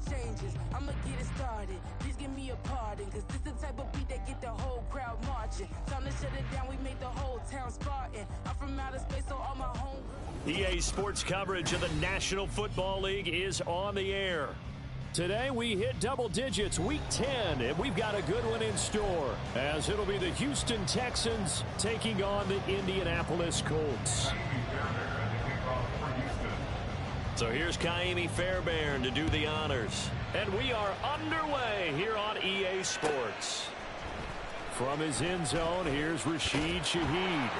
changes. I'ma get it started. Please give me a pardon, cause this the type of beat that get the whole crowd marching. Time to shut it down, we made the whole town Spartan. I'm from outer space, so all my home. EA Sports coverage of the National Football League is on the air. Today we hit double digits, week 10, and we've got a good one in store, as it'll be the Houston Texans taking on the Indianapolis Colts. So here's Kaimi Fairbairn to do the honors. And we are underway here on EA Sports. From his end zone, here's Rashid Shaheed.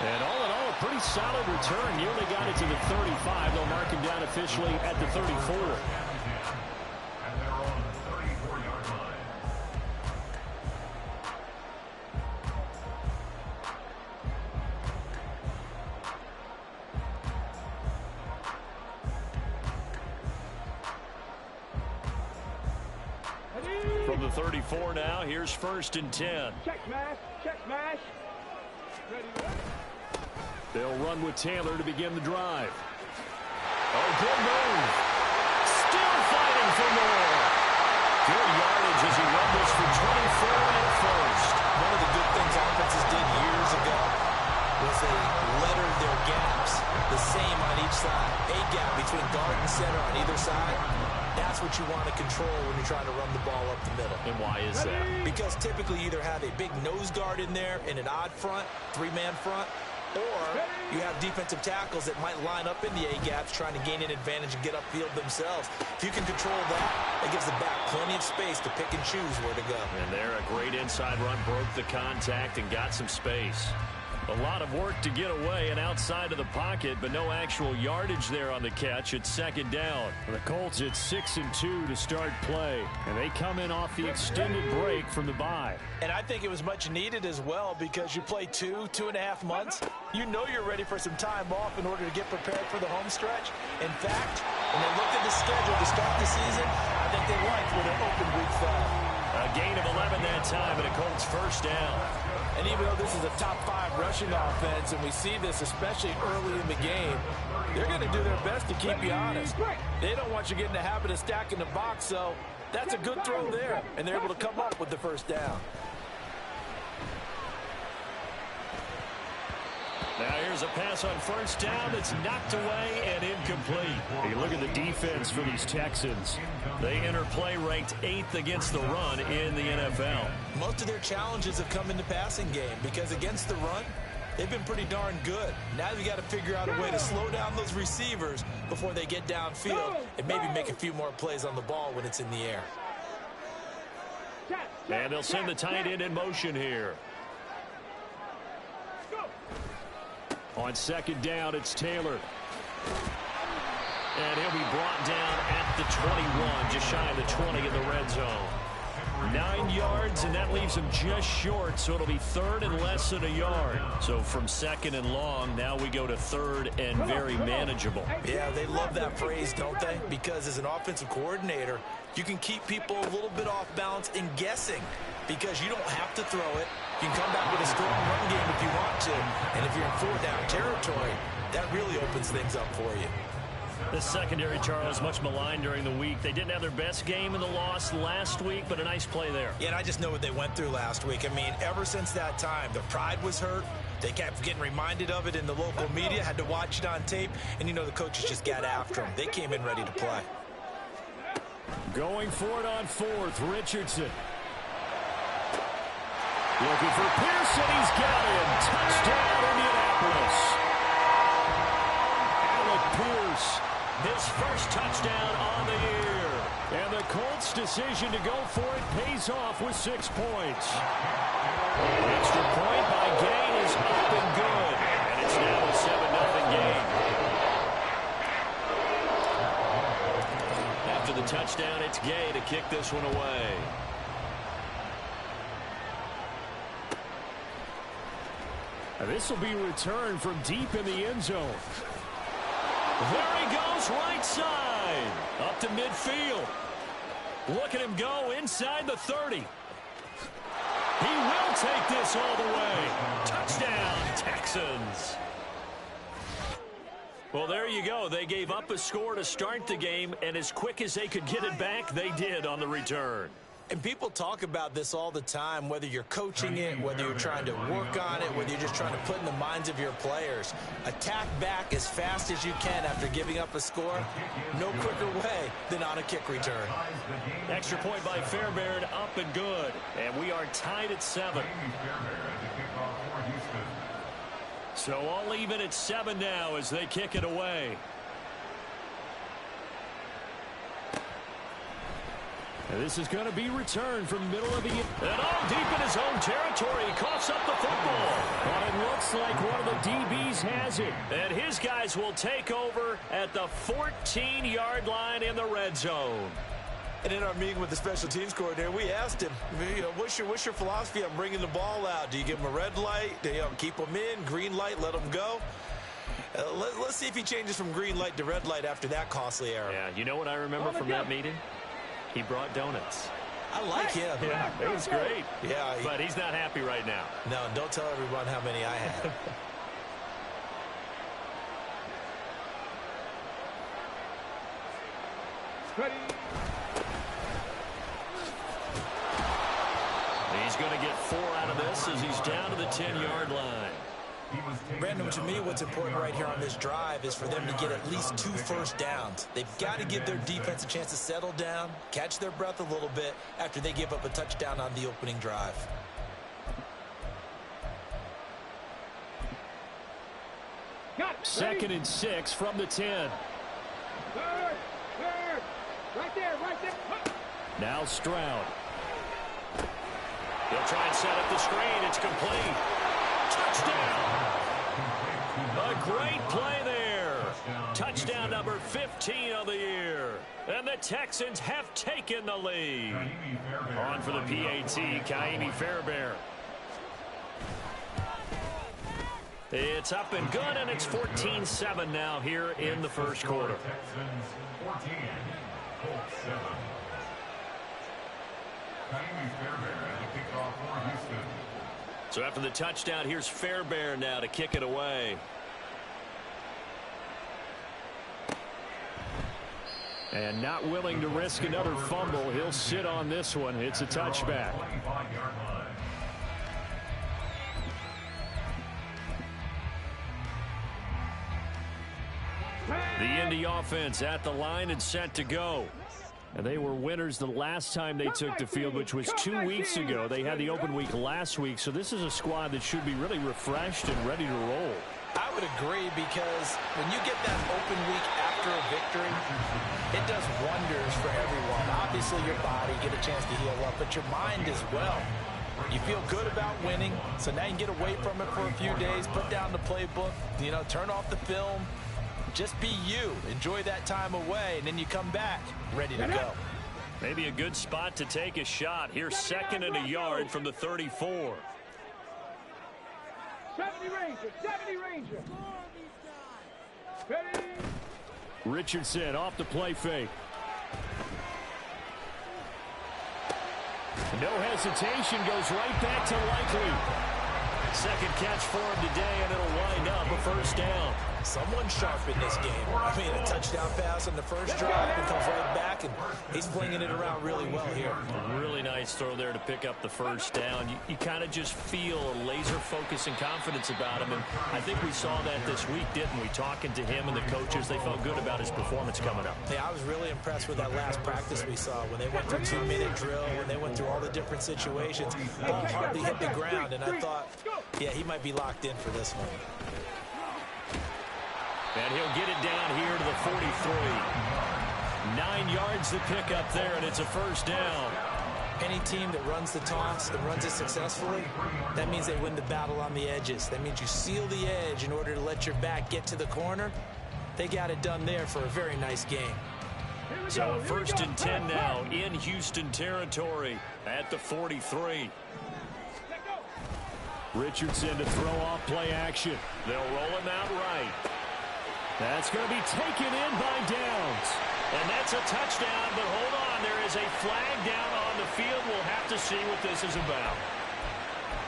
And all in all, a pretty solid return. Nearly got it to the 35. They'll mark him down officially at the 34. And they're on the 34-yard line. From the 34 now, here's 1st and 10. Check smash, check smash. Ready. They'll run with Taylor to begin the drive. Oh, good move. Still fighting for more. Good yardage as he rumbles for 24 at first. One of the good things offenses did years ago was they lettered their gaps the same on each side. A gap between guard and center on either side. That's what you want to control when you're trying to run the ball up the middle. And why is that? Because typically you either have a big nose guard in there in an odd front, three-man front, or you have defensive tackles that might line up in the A-gaps trying to gain an advantage and get upfield themselves. If you can control that, it gives the back plenty of space to pick and choose where to go. And there, a great inside run, broke the contact and got some space. A lot of work to get away and outside of the pocket, but no actual yardage there on the catch. It's 2nd down. The Colts at 6-2 to start play, and they come in off the extended break from the bye. And I think it was much needed as well, because you play 2.5 months. You know you're ready for some time off in order to get prepared for the home stretch. In fact, when they looked at the schedule to start the season, I think they liked where their open week fell. A gain of 11 that time, and a Colts 1st down. And even though this is a top 5 rushing offense, and we see this especially early in the game, they're going to do their best to keep you honest. They don't want you getting the habit of stacking the box, so that's a good throw there, and they're able to come up with the 1st down. Now here's a pass on 1st down that's knocked away and incomplete. Hey, look at the defense for these Texans. They enter play ranked 8th against the run in the NFL. Most of their challenges have come in the passing game because against the run, they've been pretty darn good. Now you got to figure out a way to slow down those receivers before they get downfield and maybe make a few more plays on the ball when it's in the air. And they'll send the tight end in motion here. On 2nd down, it's Taylor. And he'll be brought down at the 21, just shy of the 20 in the red zone. 9 yards, and that leaves him just short, so it'll be 3rd and less than a yard. So from 2nd and long, now we go to 3rd and very manageable. Yeah, they love that phrase, don't they? Because as an offensive coordinator, you can keep people a little bit off balance and guessing because you don't have to throw it. You can come back with a strong run game if you want to. And if you're in 4-down territory, that really opens things up for you. The secondary, Charles, much maligned during the week. They didn't have their best game in the loss last week, but a nice play there. Yeah, and I just know what they went through last week. I mean, ever since that time, their pride was hurt. They kept getting reminded of it in the local media, had to watch it on tape, and, you know, the coaches just got after them. They came in ready to play. Going for it on 4th, Richardson. Looking for Pearson, he's got him. Touchdown, Indianapolis. Alec Pierce, his 1st touchdown on the year. And the Colts' decision to go for it pays off with 6 points. Extra point by Gay is up and good. And it's now a 7-0 game. After the touchdown, it's Gay to kick this one away. This will be returned from deep in the end zone. There he goes, right side. Up to midfield. Look at him go inside the 30. He will take this all the way. Touchdown, Texans. Well, there you go. They gave up a score to start the game, and as quick as they could get it back, they did on the return. And people talk about this all the time, whether you're coaching it, whether you're trying to work on it, whether you're just trying to put in the minds of your players. Attack back as fast as you can after giving up a score. No quicker way than on a kick return. Extra point by Fairbairn, up and good. And we are tied at 7. So all even at 7 now as they kick it away. And this is going to be returned from the middle of the... And all deep in his own territory. He coughs up the football. But it looks like one of the DBs has it. And his guys will take over at the 14-yard line in the red zone. And in our meeting with the special teams coordinator, we asked him, what's your philosophy on bringing the ball out? Do you give him a red light? Do you keep them in? Green light, let them go? Let's see if he changes from green light to red light after that costly error. Yeah, you know what I remember from that meeting? He brought donuts. I like him. Yeah, it was great. Yeah, but he's not happy right now. No, don't tell everyone how many I had. Ready. He's going to get 4 out of this as he's down to the 10-yard line. Brandon, to me, what's important right here on this drive is for them to get at least 2 first downs. They've got to give their defense a chance to settle down, catch their breath a little bit after they give up a touchdown on the opening drive. Second and 6 from the 10. Third. Right there. Now Stroud. He'll try and set up the screen. It's complete. Touchdown. A great play there. Touchdown number 15 of the year. And the Texans have taken the lead. On for the PAT, Kaimi Fairbairn. It's up and good, and it's 14-7 now here in the first quarter. Texans 14, Colts 7. Kaimi Fairbairn at the kickoff for Houston. So after the touchdown, here's Fairbairn now to kick it away. And not willing to risk another fumble. He'll sit on this one. It's a touchback. The Indy offense at the line and set to go. And they were winners the last time they took the field, which was 2 weeks ago. They had the open week last week, so this is a squad that should be really refreshed and ready to roll. I would agree, because when you get that open week after a victory, it does wonders for everyone. Obviously, your body, get a chance to heal up, but your mind as well. You feel good about winning, so now you can get away from it for a few days, put down the playbook, turn off the film. Just be you. Enjoy that time away, and then you come back ready to go. Maybe a good spot to take a shot. Here's 2nd and a yard from the 34. 70 Ranger. Ready. Richardson off the play fake. No hesitation, goes right back to Likely. Second catch for him today, and it'll wind up a first down. Someone sharp in this game. I mean, a touchdown pass on the first drive and comes right back, and he's flinging it around really well here. A really nice throw there to pick up the first down. You kind of just feel a laser focus and confidence about him, and I think we saw that this week, didn't we? Talking to him and the coaches, they felt good about his performance coming up. Yeah, I was really impressed with that last practice we saw when they went through 2-minute drill, when they went through all the different situations. Ball hardly hit the ground, and I thought, yeah, he might be locked in for this one. And he'll get it down here to the 43. 9 yards to pick up there, and it's a first down. Any team that runs the toss and runs it successfully, that means they win the battle on the edges. That means you seal the edge in order to let your back get to the corner. They got it done there for a very nice game. So a 1st and 10 now in Houston territory at the 43. Richardson to throw off play action. They'll roll him out right. That's going to be taken in by Downs. And that's a touchdown, but hold on. There is a flag down on the field. We'll have to see what this is about.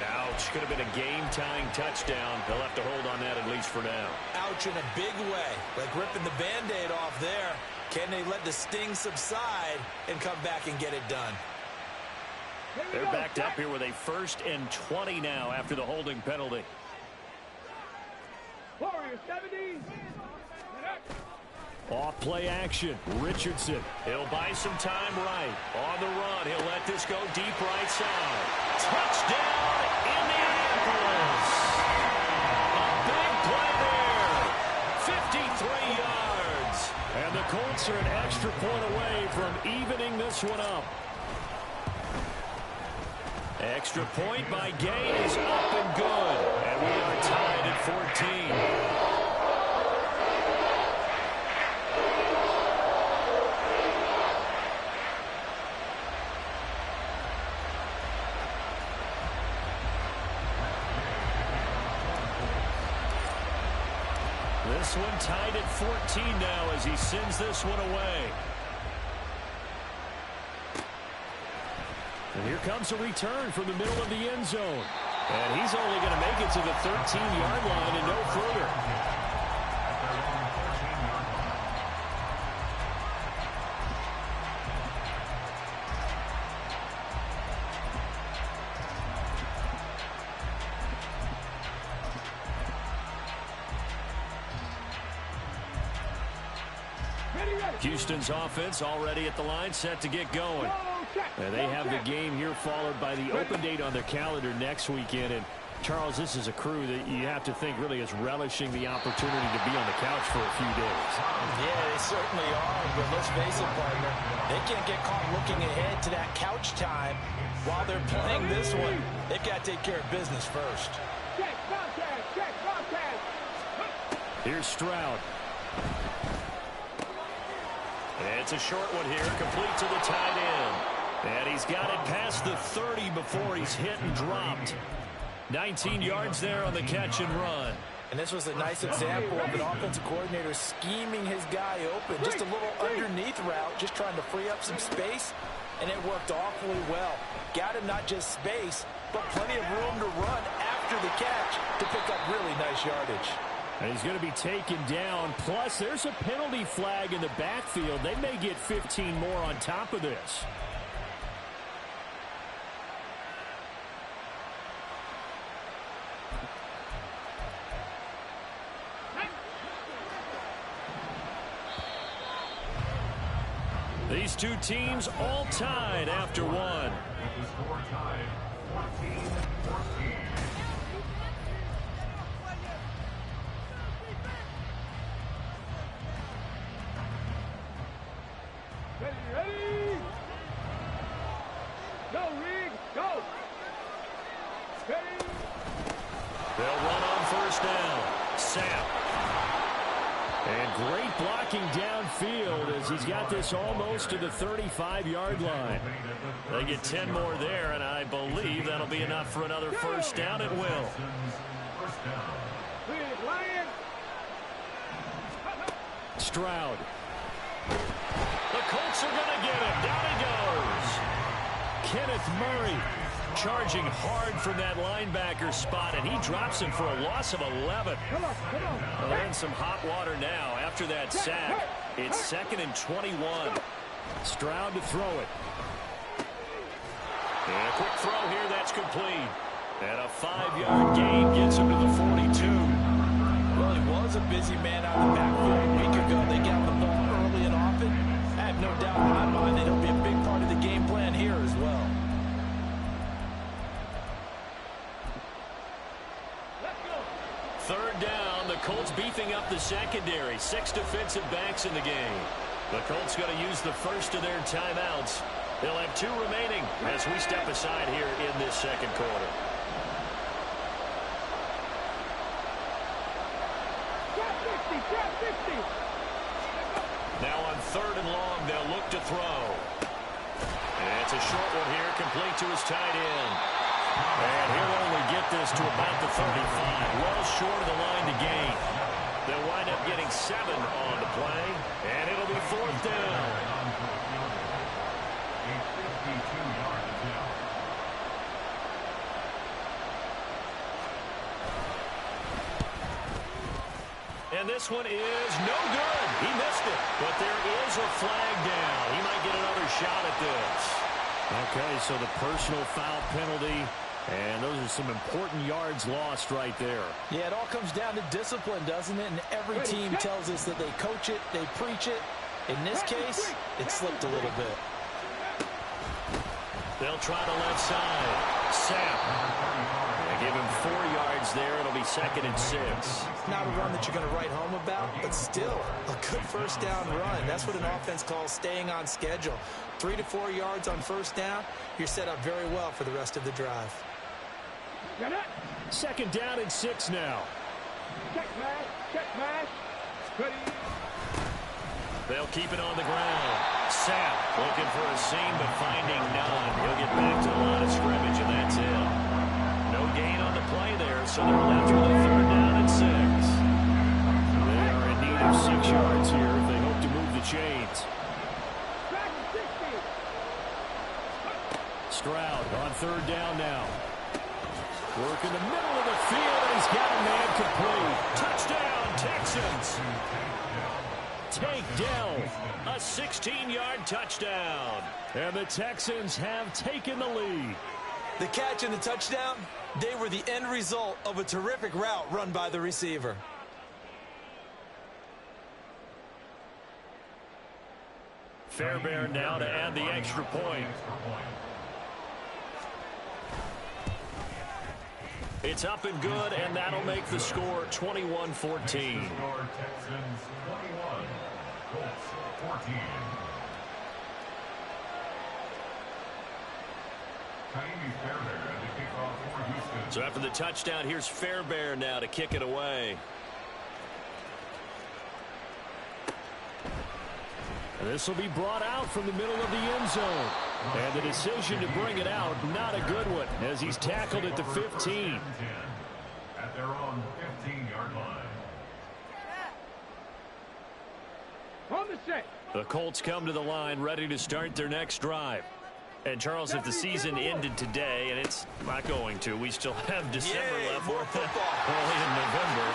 Now Ouch. Could have been a game-tying touchdown. They'll have to hold on that at least for now. Ouch in a big way. Like ripping the Band-Aid off there. Can they let the sting subside and come back and get it done? They're backed up here with a 1st and 20 now after the holding penalty. Warrior 70. Off play action. Richardson. He'll buy some time right. On the run. He'll let this go deep right side. Touchdown, Indianapolis. A big play there. 53 yards. And the Colts are an extra point away from evening this one up. Extra point by Gay is up and good. And we are tied at 14. This one tied at 14 now as he sends this one away. And here comes a return from the middle of the end zone. And he's only going to make it to the 13-yard line and no further. Houston's offense already at the line, set to get going. And they have the game here followed by the open date on their calendar next weekend. And Charles, this is a crew that you have to think really is relishing the opportunity to be on the couch for a few days. Yeah, they certainly are. But let's face it, partner, they can't get caught looking ahead to that couch time while they're playing this one. They've got to take care of business first. Here's Stroud. It's a short one here, complete to the tight end. And he's got it past the 30 before he's hit and dropped. 19 yards there on the catch and run. And this was a nice example of an offensive coordinator scheming his guy open. Just a little underneath route, just trying to free up some space, and it worked awfully well. Got him not just space, but plenty of room to run after the catch to pick up really nice yardage. And he's going to be taken down. Plus, there's a penalty flag in the backfield. They may get 15 more on top of this. These two teams all tied after one. The score tied 14-14. Ready? Go, Rig, go! Ready? They'll run on first down. Sapp. And great blocking downfield as he's got this almost to the 35-yard line. They get 10 more there, and I believe that'll be enough for another first down. It will. Stroud. The Colts are going to get him. Down he goes. Kenneth Murray charging hard from that linebacker spot, and he drops him for a loss of 11. Well, in some hot water now after that sack. It's 2nd and 21. Stroud to throw it. And a quick throw here. That's complete. And a 5-yard gain gets him to the 42. Well, he was a busy man out of the backfield a week ago. They got the ball early and often. I have no doubt in my mind that he'll be a big part of the game plan here as well. Third down, the Colts beefing up the secondary. 6 defensive backs in the game. The Colts going to use the first of their timeouts. They'll have 2 remaining as we step aside here in this second quarter. Now on 3rd and long, they'll look to throw. And it's a short one here, complete to his tight end. And he'll only get this to about the 35, well short of the line to gain. They'll wind up getting 7 on the play, and it'll be 4th down. this one is no good. He missed it. But there is a flag down. He might get another shot at this. Okay, so the personal foul penalty. And those are some important yards lost right there. Yeah, it all comes down to discipline, doesn't it? And every team tells us that they coach it, they preach it. In this case, it slipped a little bit. They'll try to left side. Sam. They give him 4 yards there. It'll be 2nd and 6. Not a run that you're going to write home about, but still a good first down run. That's what an offense calls staying on schedule. 3 to 4 yards on first down. You're set up very well for the rest of the drive. 2nd down and 6 now. Check pass. Ready. They'll keep it on the ground. Sapp looking for a seam, but finding none. He'll get back to the line of scrimmage, and that's it. No gain on the play there, so they're left with a 3rd down and 6. They are in need of 6 yards here if they hope to move the chains. Stroud on 3rd down now. Work in the middle of the field, and he's got a man complete. Touchdown, Texans. Takedown, a 16-yard touchdown. And the Texans have taken the lead. The catch and the touchdown, they were the end result of a terrific route run by the receiver. Fairbairn now to add the extra point. It's up and good, and that'll make the score 21-14. Texans 21, Colts 14. So after the touchdown, here's Fairbairn now to kick it away. And this will be brought out from the middle of the end zone. And the decision to bring it out, not a good one, as he's tackled at the 15. At their own 15-yard line. On the set. The Colts come to the line ready to start their next drive. And, Charles, if the season ended today, and it's not going to, we still have December left, more football. early in November,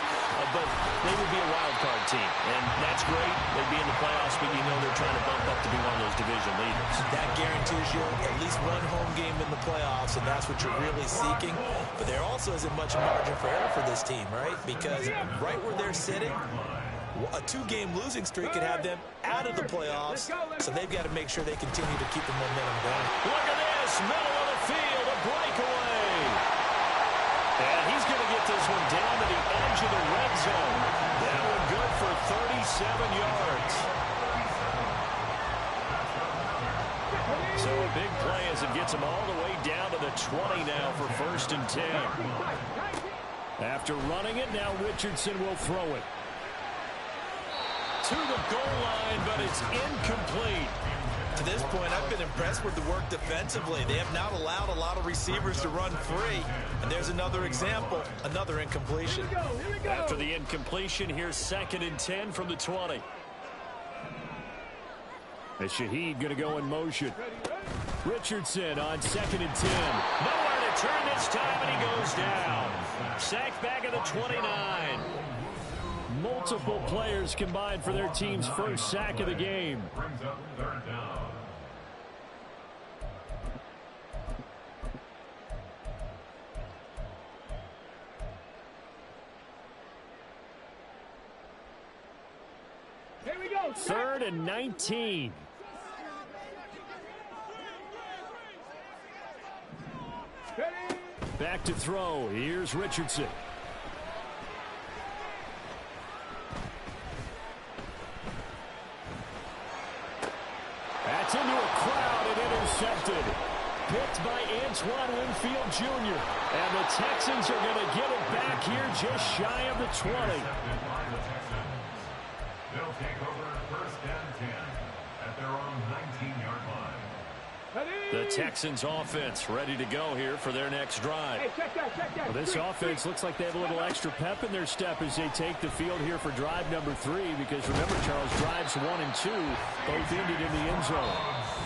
but they would be a wild card team. And that's great. They'd be in the playoffs, but you know they're trying to bump up to be one of those division leaders. That guarantees you at least one home game in the playoffs, and that's what you're really seeking. But there also isn't much margin for error for this team, right? Because right where they're sitting, a 2-game losing streak could have them out of the playoffs, so they've got to make sure they continue to keep the momentum going. Look at this, middle of the field, a breakaway. And he's going to get this one down to the edge of the red zone. That one good for 37 yards. So a big play as it gets him all the way down to the 20 now for 1st and 10. After running it, now Richardson will throw it. To the goal line, but it's incomplete. To this point, I've been impressed with the work defensively. They have not allowed a lot of receivers to run free. And there's another example, another incompletion. After the incompletion, here's 2nd and 10 from the 20. As Shaheed going to go in motion. Richardson on 2nd and 10. Nowhere to turn this time, and he goes down. Sacked back at the 29. Multiple players combined for their team's first sack of the game. Brings up 3rd down. Here we go. 3rd and 19. Ready. Back to throw. Here's Richardson. That's into a crowd and intercepted. Picked by Antoine Winfield Jr. And the Texans are going to get it back here just shy of the 20. They'll take over 1st and 10 at their own 19-yard line. The Texans offense ready to go here for their next drive. Hey, check that. Well, this offense looks like they have a little extra pep in their step as they take the field here for drive number 3, because remember, Charles, drives 1 and 2 both ended in the end zone.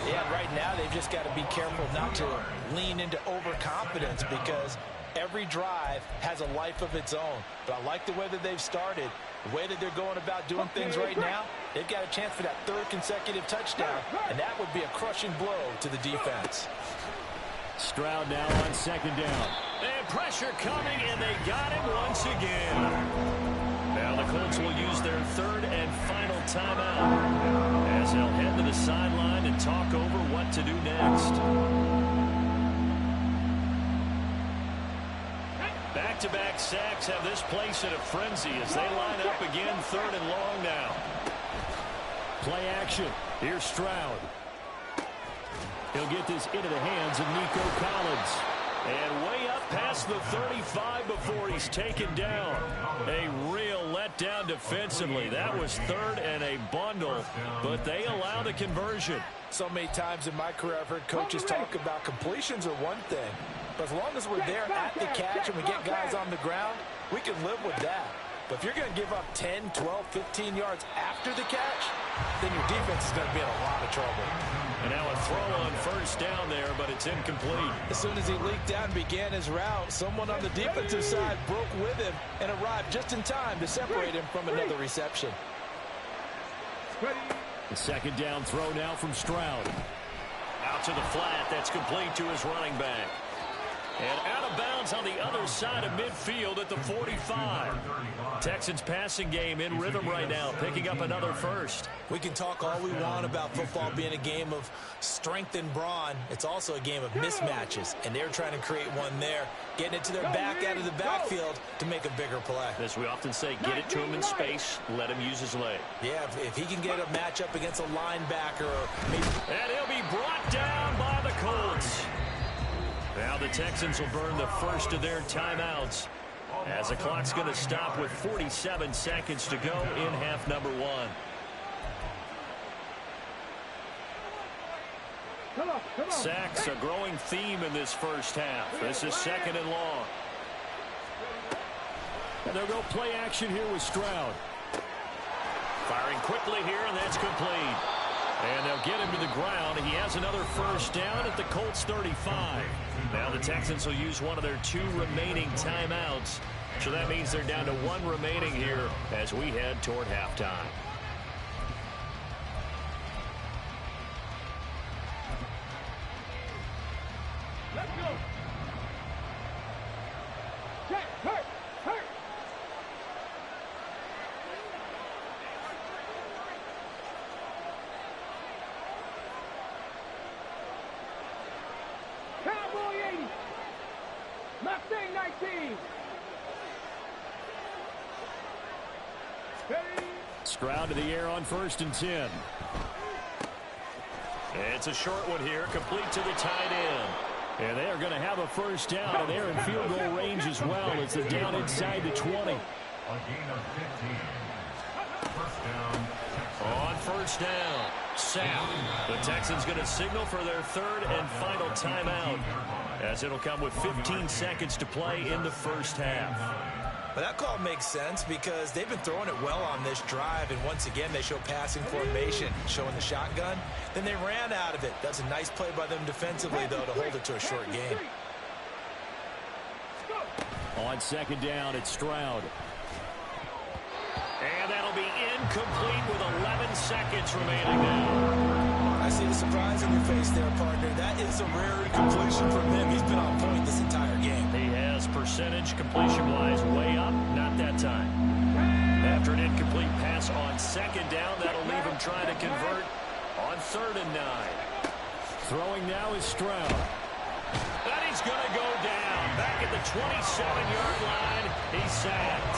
Yeah, right now they've just got to be careful not to lean into overconfidence, because Every drive has a life of its own. But I like the way that they've started, the way that they're going about doing things right now. They've got a chance for that third consecutive touchdown, and that would be a crushing blow to the defense. Stroud now on second down. And pressure coming, and they got him once again. Now the Colts will use their third and final timeout as they'll head to the sideline and talk over what to do next. Back-to-back sacks have this place in a frenzy as they line up again, third and long now. Play action. Here's Stroud. He'll get this into the hands of Nico Collins. And way up past the 35 before he's taken down. A real letdown defensively. That was third and a bundle, but they allow the conversion. So many times in my career I've heard coaches talk about completions are one thing. But as long as we're there at the catch and we get guys on the ground, we can live with that. But if you're going to give up 10, 12, 15 yards after the catch, then your defense is going to be in a lot of trouble. And now a throw on first down there, but it's incomplete. As soon as he leaked out and began his route, someone on the defensive side broke with him and arrived just in time to separate him from another reception. The second down throw now from Stroud. Out to the flat. That's complete to his running back. And out of bounds on the other side of midfield at the 45. Texans passing game in rhythm right now, picking up another first. We can talk all we want about football being a game of strength and brawn. It's also a game of mismatches, and they're trying to create one there, getting it to their back out of the backfield to make a bigger play. As we often say, get it to him in space, let him use his leg. Yeah, if he can get a matchup against a linebacker or maybe... And he'll be brought down by the Colts. Now the Texans will burn the first of their timeouts as the clock's going to stop with 47 seconds to go in half number one. Sacks a growing theme in this first half. This is second and long. And they'll go play action here with Stroud. Firing quickly here, and that's complete. And they'll get him to the ground. He has another first down at the Colts 35. Now the Texans will use one of their two remaining timeouts. So that means they're down to one remaining here as we head toward halftime. Let's go. Check. Hurt. Cowboy 80. Mustang 19. Stroud to the air on first and 10. It's a short one here, complete to the tight end. And they are going to have a first down, and they're in field goal range as well as they're down inside the 20. A gain of 15. First down. On first down, Sam. The Texans going to signal for their third and final timeout as it'll come with 15 seconds to play in the first half. But that call makes sense because they've been throwing it well on this drive, and once again they show passing formation, showing the shotgun. Then they ran out of it. That's a nice play by them defensively, though, to hold it to a short gain. On second down, it's Stroud. And that'll be incomplete with 11 seconds remaining now. I see the surprise on your face there, partner. That is a rare incompletion from him. He's been on point this entire game. He has percentage completion-wise way up, not that time. After an incomplete pass on second down, that'll leave him trying to convert on third and 9. Throwing now is Stroud. And he's going to go down. Back at the 27-yard line, he's sacked.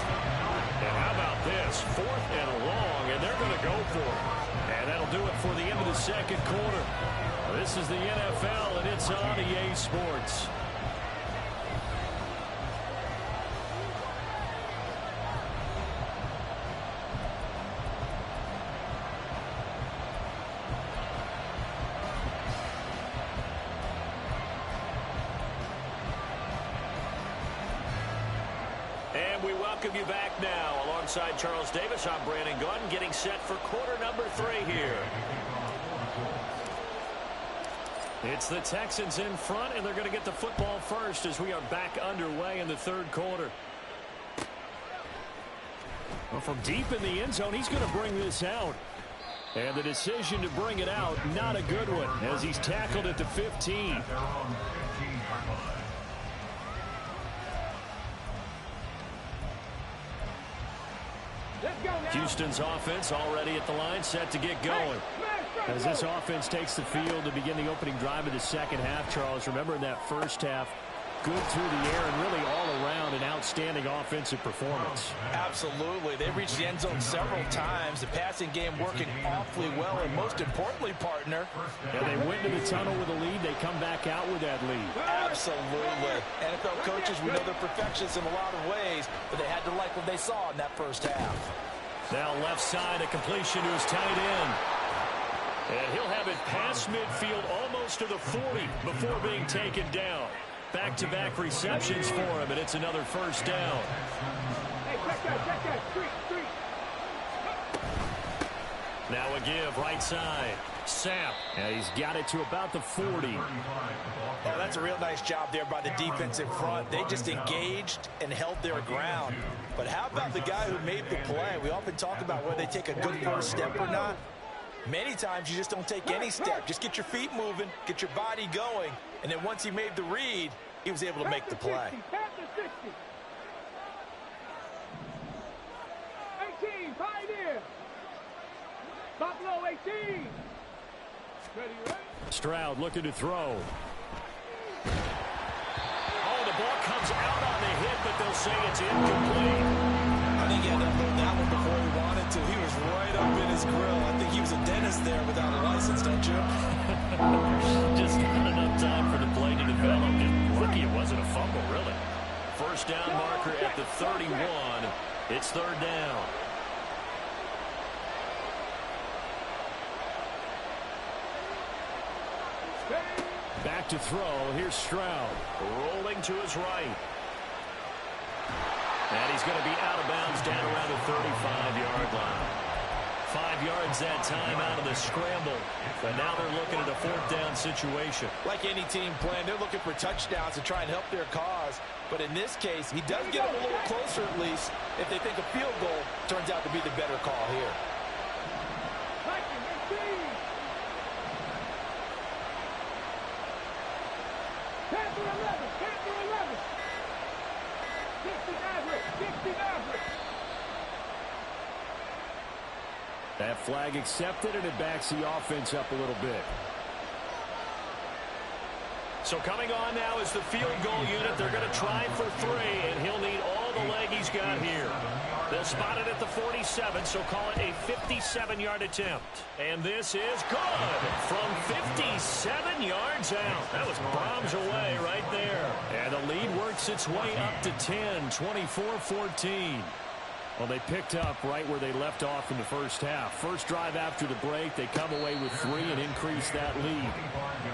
And how about this? Fourth and long, and they're going to go for it. And that'll do it for the end of the second quarter. This is the NFL, and it's on EA Sports. And we welcome you back now. Alongside Charles Davis, I'm Brandon Gunn, getting set for quarter number 3 here. It's the Texans in front, and they're going to get the football first as we are back underway in the third quarter. Well, from deep in the end zone, he's going to bring this out. And the decision to bring it out, not a good one, as he's tackled at the 15. Houston's offense already at the line, set to get going. As this offense takes the field to begin the opening drive of the second half, Charles, remember in that first half, good through the air and really all around an outstanding offensive performance. Absolutely. They reached the end zone several times. The passing game working awfully well, and most importantly, partner. And they went to the tunnel with a lead. They come back out with that lead. Absolutely. NFL coaches, we know they're perfectionists in a lot of ways, but they had to like what they saw in that first half. Now left side, a completion to his tight end. And he'll have it past midfield almost to the 40 before being taken down. Back-to-back receptions for him, and it's another first down. Hey, check that. Street. Now a give, right side. Sapp. And he's got it to about the 40. Oh, that's a real nice job there by the defense in front. They just engaged and held their ground. But how about the guy who made the play? We often talk about whether they take a good first step or not. Many times you just don't take any step. Just get your feet moving, get your body going, and then once he made the read, he was able to make the play. 18, Pioneer. Buffalo 18. Ready, right? Stroud looking to throw. Oh, the ball comes out on the hit, but they'll say it's incomplete. I think he had to hold that one before he wanted to. He was right up in his grill. I think he was a dentist there without a license, don't you? Just not enough time for the play to develop. And lucky it wasn't a fumble, really. First down marker at the 31. It's third down. Back to throw. Here's Stroud. Rolling to his right. And he's going to be out of bounds down around the 35-yard line. 5 yards that time out of the scramble. But now they're looking at a fourth down situation. Like any team playing, they're looking for touchdowns to try and help their cause. But in this case, he does get them a little closer at least if they think a field goal turns out to be the better call here. That flag accepted, and it backs the offense up a little bit. So coming on now is the field goal unit. They're going to try for 3, and he'll need all the leg he's got here. They'll spot it at the 47, so call it a 57-yard attempt. And this is good from 57 yards out. That was bombs away right there. And the lead works its way up to 10, 24-14. Well, they picked up right where they left off in the first half. First drive after the break, they come away with 3 and increase that lead.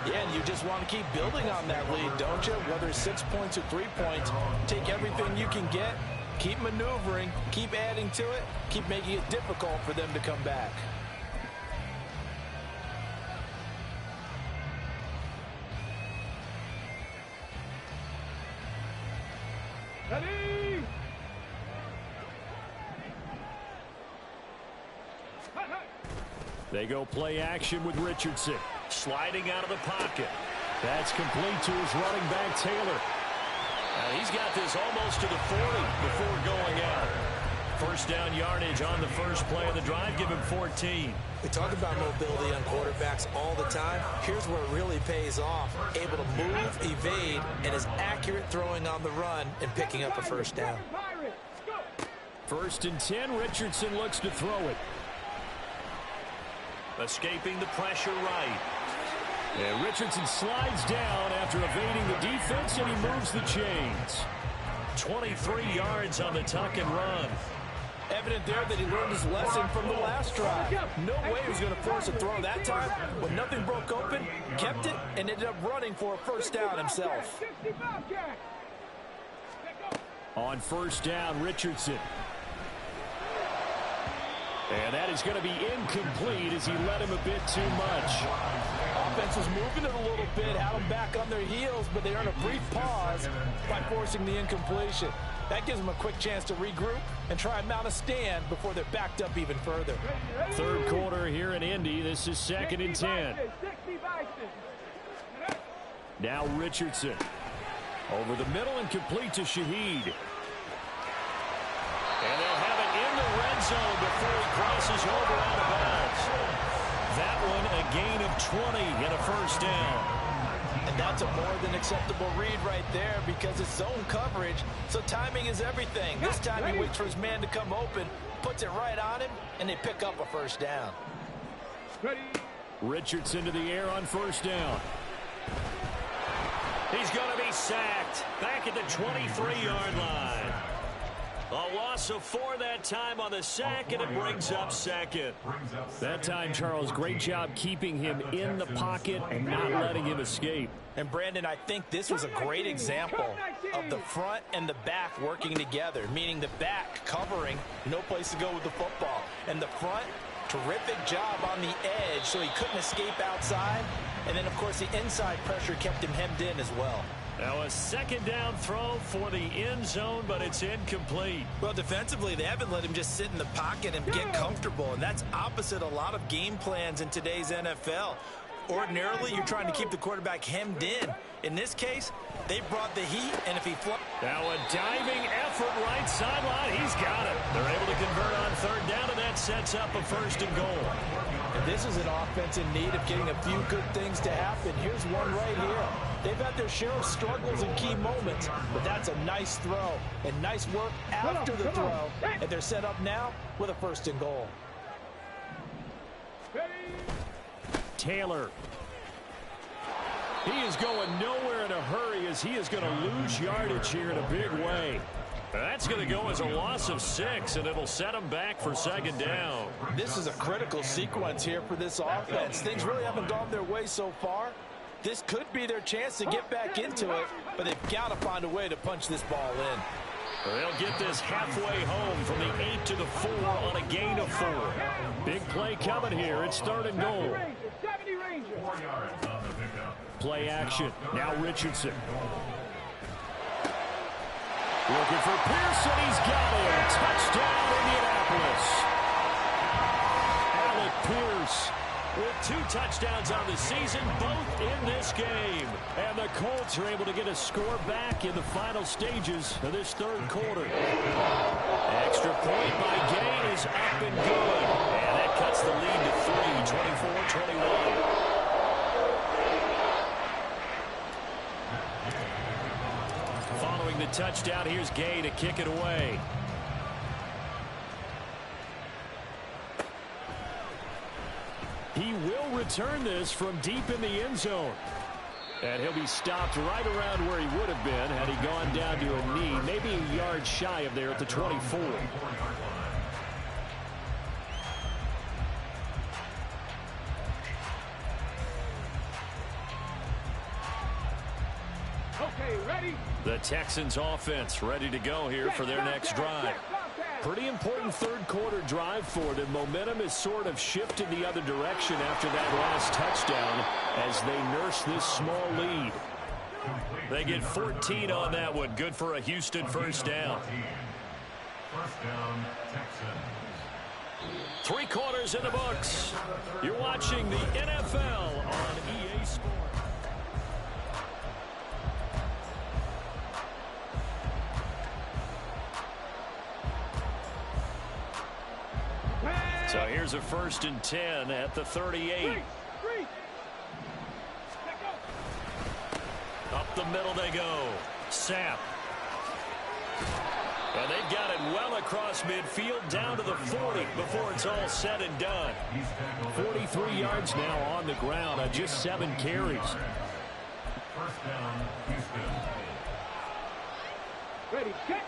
Yeah, and you just want to keep building on that lead, don't you? Whether it's 6 points or 3 points, take everything you can get, keep maneuvering, keep adding to it, keep making it difficult for them to come back. Ready? They go play action with Richardson. Sliding out of the pocket. That's complete to his running back, Taylor. He's got this almost to the 40 before going out. First down yardage on the first play of the drive. Give him 14. We talk about mobility on quarterbacks all the time. Here's where it really pays off. Able to move, evade, and is accurate throwing on the run and picking up a first down. First and 10, Richardson looks to throw it. Escaping the pressure right. And Richardson slides down after evading the defense, and he moves the chains. 23 yards on the tuck and run. Evident there that he learned his lesson from the last drive. No way he was going to force a throw that time. When nothing broke open, kept it, and ended up running for a first down himself. On first down, Richardson. And that is going to be incomplete as he led him a bit too much. Offense was moving it a little bit, had them back on their heels, but they earned a brief pause by forcing the incompletion. That gives them a quick chance to regroup and try and mount a stand before they're backed up even further. Third quarter here in Indy. This is 2nd and 10. Now Richardson. Over the middle and complete to Shaheed. And they'll have it in the red zone before he crosses over out of bounds. That one a gain of 20 and a first down. And that's a more than acceptable read right there because it's zone coverage, so timing is everything. This time he waits for his man to come open, puts it right on him, and they pick up a first down. Richardson to the air on first down. He's going to be sacked back at the 23-yard line. A loss of 4 that time on the sack, and it brings up second. That time, Charles, great job keeping him in the pocket and not letting him escape. And, Brandon, I think this was a great example of the front and the back working together, meaning the back covering, no place to go with the football. And the front, terrific job on the edge so he couldn't escape outside. And then, of course, the inside pressure kept him hemmed in as well. Now a second down throw for the end zone, but it's incomplete. Well, defensively, they haven't let him just sit in the pocket and get comfortable, and that's opposite a lot of game plans in today's NFL. Ordinarily, you're trying to keep the quarterback hemmed in. In this case, they brought the heat, and if he now a diving effort right sideline. He's got it. They're able to convert on third down, and that sets up a first and goal. And this is an offense in need of getting a few good things to happen. Here's one right here. They've had their share of struggles in key moments, but that's a nice throw and nice work after the throw. And they're set up now with a first and goal. Taylor. He is going nowhere in a hurry as he is going to lose yardage here in a big way. That's going to go as a loss of 6, and it'll set him back for second down. This is a critical sequence here for this offense. Things really haven't gone their way so far. This could be their chance to get back into it, but they've got to find a way to punch this ball in. They'll get this halfway home from the 8 to the 4 on a gain of 4. Big play coming here. It's third and goal. Play action. Now Richardson. Looking for Pearson. He's got him. Touchdown, Indianapolis. Alec Pierce with 2 touchdowns on the season, both in this game. And the Colts are able to get a score back in the final stages of this third quarter. Extra point by Gay is up and good. And that cuts the lead to 3, 24-21. Following the touchdown, here's Gay to kick it away. He will return this from deep in the end zone. And he'll be stopped right around where he would have been had he gone down to a knee, maybe a yard shy of there at the 24. Okay, ready? The Texans offense ready to go here for their next drive. Pretty important third quarter drive for them. Momentum has sort of shifted the other direction after that last touchdown as they nurse this small lead. They get 14 on that one. Good for a Houston first down. First down, Texans. 3 quarters in the books. You're watching the NFL on EA Sports. So here's a first and 10 at the 38. Up the middle they go. Sapp. And they've got it well across midfield down to the 40 before it's all said and done. 43 yards now on the ground on just 7 carries. First down, Houston. Ready, check.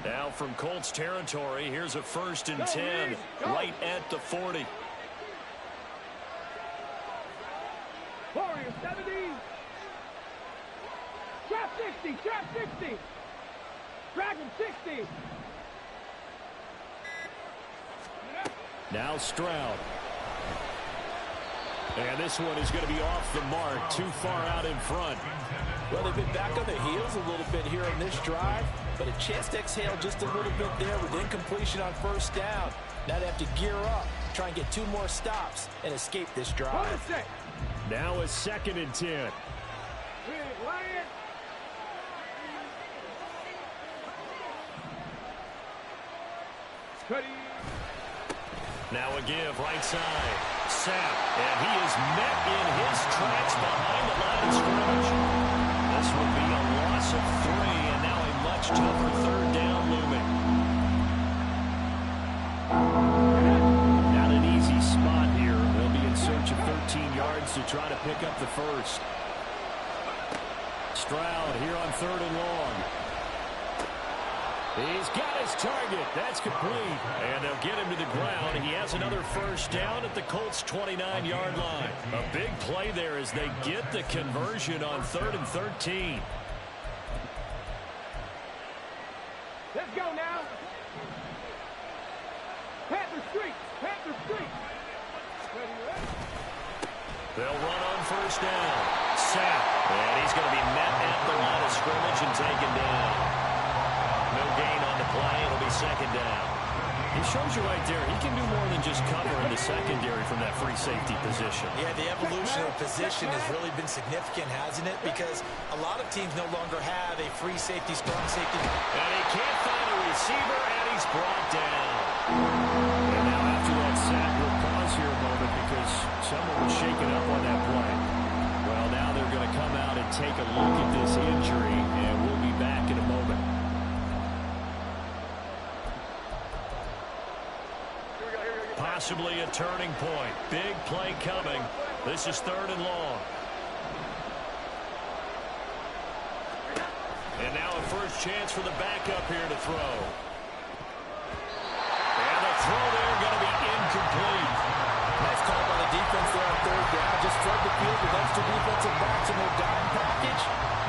Now from Colts territory, here's a first and 10 right at the 40. Warrior 70. Trap 60, trap 60. Dragon 60. Now Stroud. And this one is going to be off the mark, too far out in front. Well, they've been back on their heels a little bit here on this drive, but a chance to exhale just a little bit there with incompletion on first down. Now they have to gear up, try and get 2 more stops, and escape this drive. Now a 2nd and 10. Now a give, right side. Sapp, and he is met in his tracks behind the line of scrimmage. This will be a loss of 3, and now a much tougher 3rd down looming. Not an easy spot here. They'll be in search of 13 yards to try to pick up the first. Stroud here on 3rd and long. He's got his target. That's complete. And they'll get him to the ground. He has another first down at the Colts' 29-yard line. A big play there as they get the conversion on 3rd and 13. Let's go now. Panther Street. Panther Street. They'll run on first down. Sapp. And he's going to be met at the line of scrimmage and taken down. No gain on the play. It'll be 2nd down. He shows you right there, he can do more than just cover in the secondary from that free safety position. Yeah, the evolution of position has really been significant, hasn't it? Because a lot of teams no longer have a free safety, strong safety. And he can't find a receiver, and he's brought down. And now after that sack, we'll pause here a moment because someone was shaken up on that play. Well, now they're going to come out and take a look at this injury, and we'll be back in a moment. Possibly a turning point. Big play coming. This is 3rd and long. And now a first chance for the backup here to throw. And the throw there going to be incomplete. Nice call by the defense there on 3rd down. Just flood the field with extra defensive backs in their dime package.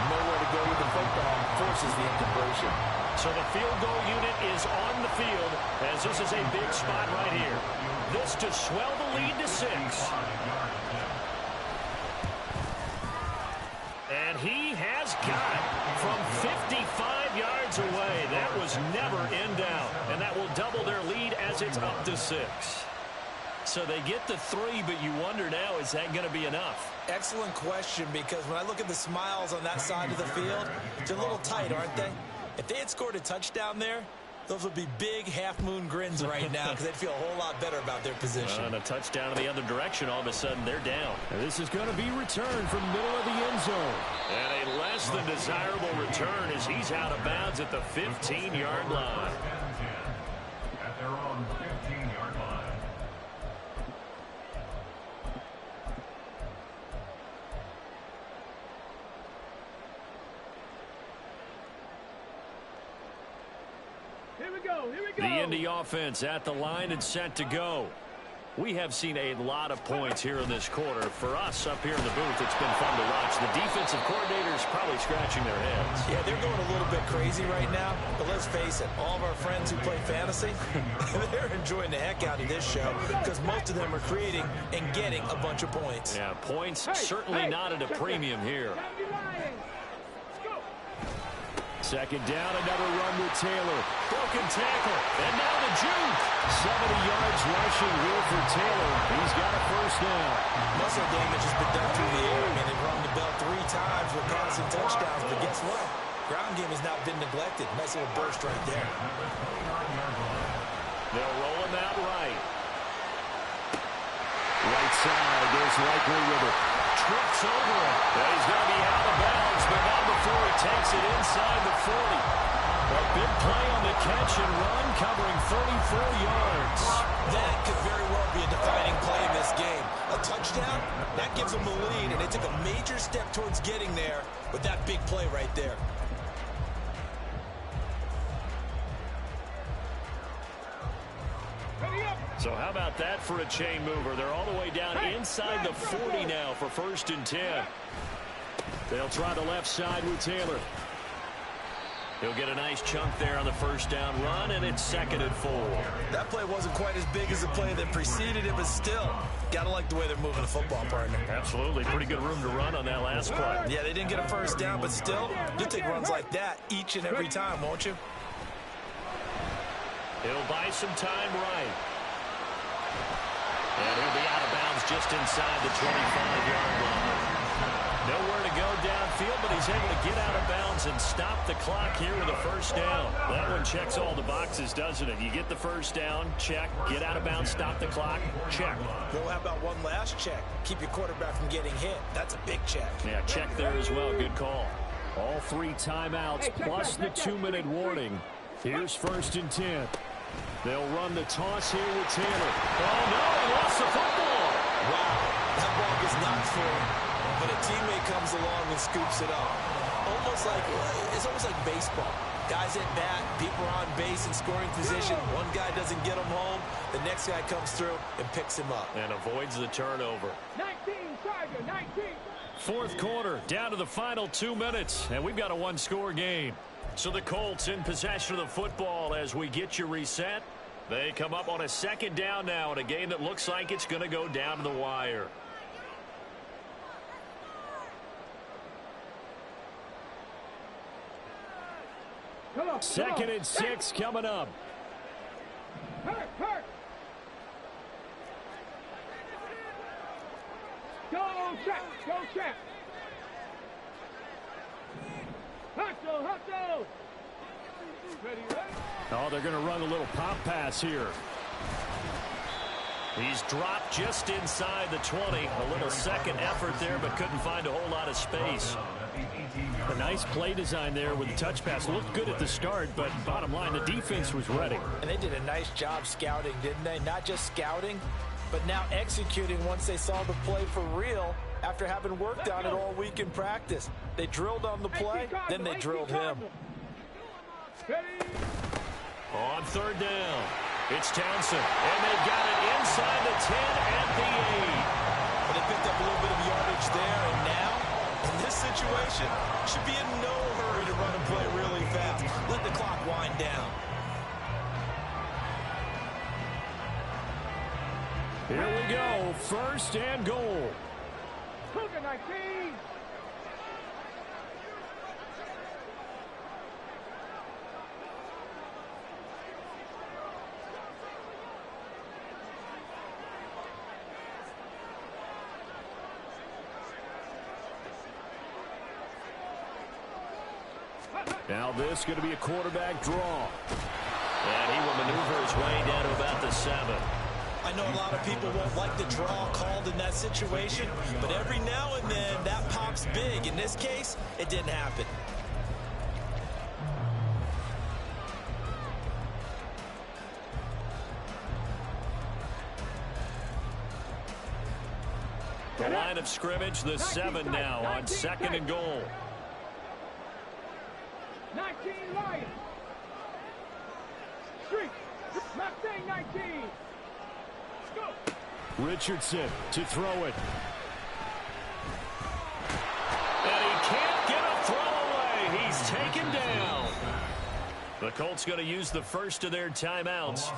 Nowhere to go with the football. Forces the incompletion. So the field goal unit is on the field as this is a big spot right here. This to swell the lead to 6. And he has got it from 55 yards away. That was never in doubt. And that will double their lead as it's up to 6. So they get the 3, but you wonder now, is that going to be enough? Excellent question, because when I look at the smiles on that side of the field, they're a little tight, aren't they? If they had scored a touchdown there, those would be big half-moon grins right now because they'd feel a whole lot better about their position. And a touchdown in the other direction, all of a sudden they're down. And this is going to be returned from the middle of the end zone. And a less than desirable return as he's out of bounds at the 15-yard line. At their own 15-yard line. Here we go. Here we go. The Indy offense at the line and set to go. We have seen a lot of points here in this quarter. For us up here in the booth, it's been fun to watch. The defensive coordinators probably scratching their heads. Yeah, they're going a little bit crazy right now. But let's face it, all of our friends who play fantasy, they're enjoying the heck out of this show because most of them are creating and getting a bunch of points. Yeah, points certainly not at a premium here. Second down, another run with Taylor. Broken tackle, and now the juke. 70 yards rushing here for Taylor. He's got a first down. Muscle damage has been done through the air. I mean, they've rung the bell 3 times with passing touchdowns, but guess what? Ground game has not been neglected. Nice little burst right there. They'll roll him out right. Right side, there's Likely with it. Trips over it. And he's going to be out of bounds, but not before he takes it inside the 40. A big play on the catch and run, covering 34 yards. That could very well be a defining play in this game. A touchdown, that gives them the lead, and they took a major step towards getting there with that big play right there. So how about that for a chain mover? They're all the way down inside the 40 now for 1st and 10. They'll try the left side with Taylor. He'll get a nice chunk there on the first down run, and it's 2nd and 4. That play wasn't quite as big as the play that preceded it, but still, got to like the way they're moving the football, partner. Absolutely. Pretty good room to run on that last play. Yeah, they didn't get a first down, but still, you'll take runs like that each and every time, won't you? He'll buy some time right. And he'll be out of bounds just inside the 25-yard line. Nowhere to go downfield, but he's able to get out of bounds and stop the clock here with a first down. That one checks all the boxes, doesn't it? You get the first down, check. Get out of bounds, stop the clock, check. Well, how about one last check? Keep your quarterback from getting hit. That's a big check. Yeah, check there as well. Good call. All 3 timeouts plus the 2-minute warning. Here's 1st and 10. They'll run the toss here with Taylor. Oh, no, he lost the football. Wow, that ball gets knocked for. But a teammate comes along and scoops it up. It's almost like baseball. Guys at bat, people are on base in scoring position. One guy doesn't get him home. The next guy comes through and picks him up. And avoids the turnover. 19, Tiger, 19. 4th quarter, down to the final 2 minutes, and we've got a 1-score game. So the Colts in possession of the football as we get you reset. They come up on a 2nd down now in a game that looks like it's going to go down to the wire. Come on, 2nd and 6 coming up. Hurt. Go check. Hustle. Ready. Oh, they're going to run a little pop pass here. He's dropped just inside the 20. A little second effort there, but couldn't find a whole lot of space. A nice play design there with the touch pass. Looked good at the start, but bottom line, the defense was ready. And they did a nice job scouting, didn't they? Not just scouting, but now executing once they saw the play for real after having worked on it all week in practice. They drilled on the play, then they drilled him. On 3rd down, it's Townsend, and they've got it inside the 10 at the 8. But they picked up a little bit of yardage there, and now, in this situation, should be in no hurry to run and play really fast. Let the clock wind down. Here we go, 1st and goal. Cougar 19. Now this is going to be a quarterback draw. And he will maneuver his way down to about the 7. I know a lot of people won't like the draw called in that situation, but every now and then that pops big. In this case, it didn't happen. The line of scrimmage, the 7 now on 2nd and goal. 19 Lions. Street. Mustang 19. Go. Richardson to throw it. And he can't get a throw away. He's taken down. The Colts going to use the first of their timeouts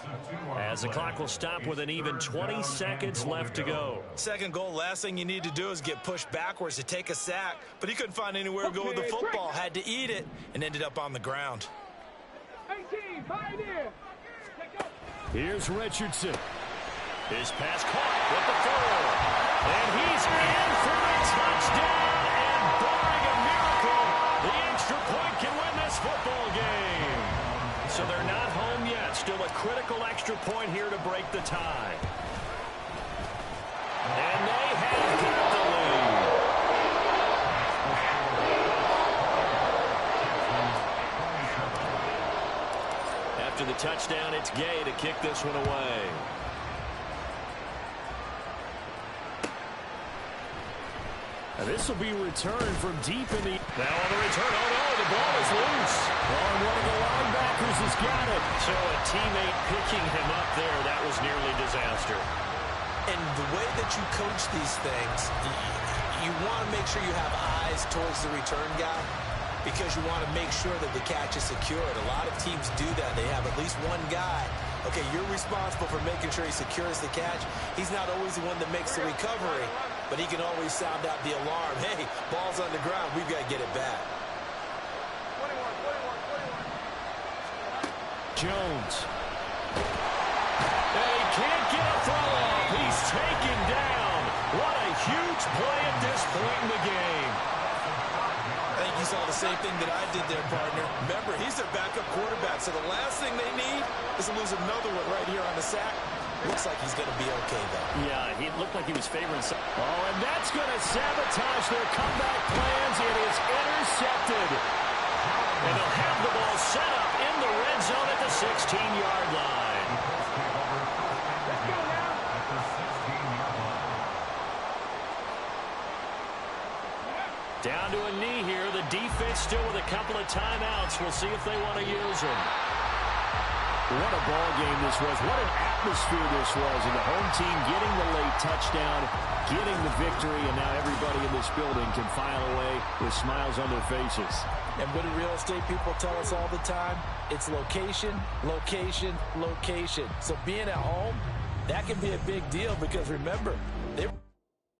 as the clock will stop with an even 20 seconds left to go. 2nd goal, last thing you need to do is get pushed backwards to take a sack. But he couldn't find anywhere to go with the football. Had to eat it and ended up on the ground. 18, Pioneer. Here's Richardson. His pass caught with the 4. And he's in for a touchdown. And barring a miracle, the extra point can win this football game. So they're not home yet. Still a critical extra point here to break the tie. And they have got the lead. After the touchdown, it's Gay to kick this one away. And this will be returned from deep in the... Now on the return, oh no, the ball is loose. Oh, and one of the linebackers has got it. So a teammate picking him up there, that was nearly disaster. And the way that you coach these things, you want to make sure you have eyes towards the return guy. because you want to make sure that the catch is secured. A lot of teams do that. They have at least one guy. Okay, you're responsible for making sure he secures the catch. He's not always the one that makes the recovery, but he can always sound out the alarm. Hey, ball's on the ground. We've got to get it back. Jones. And he can't get a throw off. He's taken down. What a huge play at this point in the game. I think you saw the same thing that I did there, partner. Remember, he's their backup quarterback, so the last thing they need is to lose another one right here on the sack. Looks like he's going to be okay, though. Yeah, he looked like he was favoring some. Oh, and that's going to sabotage their comeback plans. It is intercepted. And they'll have the ball set up in the red zone at the 16-yard line. Let's go now. Down to a knee here. The defense still with a couple of timeouts. We'll see if they want to use them. What a ball game this was. What an atmosphere this was. And the home team getting the late touchdown, getting the victory, and now everybody in this building can file away with smiles on their faces. And what do real estate people tell us all the time? It's location, location, location. So being at home, that can be a big deal because remember, they